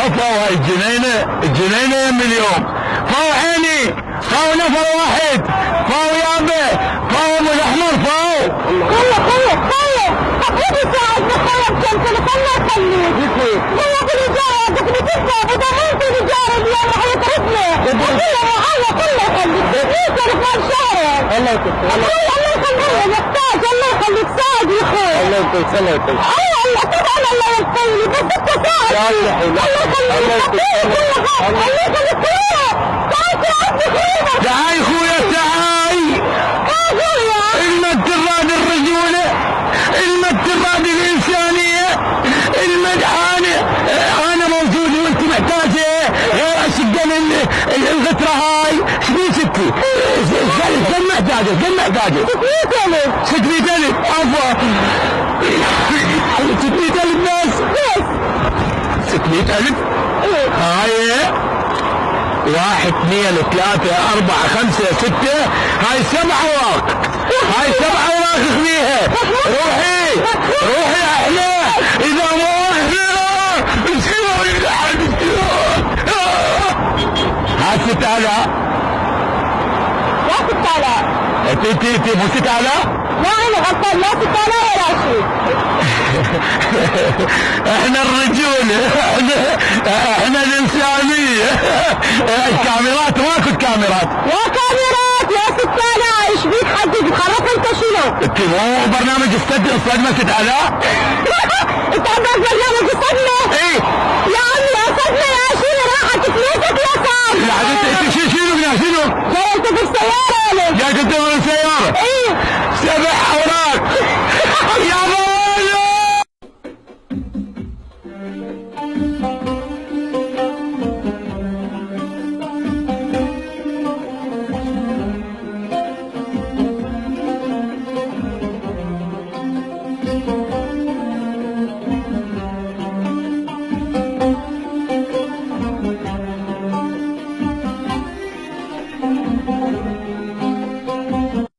فاو هاي الجنينة يم اليوم. فاو عيني، فاو نفر واحد، فاو يابا، فاو ابو الاحمر فاو. خلي تقعد يساعدني خلي بجنتي الله يخليك. والله بالإجارة بدك ترجع إذا ما أنت الإجارة اليوم راح يطردني. كله معايا كله يخليك. يسألك مال شهرك. الله يكفيك. الله يخليك محتاج الله يخليك ساعد يا أخوي. الله يكفيك الله يكفيك. الله طبعا الله يكفيني بس أنت ساعد. الله يخليك. الله يخليك. تعال اخويا تعال. المد الراد الرجولة، المد الراد الإنسانية، المدحانة. أنا موجود وأنت محتاجة غير أشقة من الغترة هاي. شبيه ستي؟ كم محتاجة؟ 600,000 عفوا 600,000 ناس. 600,000 هاي 1 2 3 4 5 6 هاي 7 اوراق. هاي 7 اوراق اخذيها. روحي احلى. اذا ما احلى هاي 6,000. لا 6,000. انت مو 6,000. لا أنا غلطان لا 6,000 ولا شيء. احنا الرجولة، احنا الانسانية. الكاميرات ماكو كاميرات. يا كاميرات يا 6,000 ايش بيك حدد خرف انت شنو؟ انت مو برنامج الصدمة 6,000؟ انت عندك برنامج الصدمة؟ ايه يا عمي صدمة يا شنو راحت فلوسك يا صاحبي. لا انت شنو جاي انت بالسيارة ولا؟ جاي كنت بالسيارة. ايه 7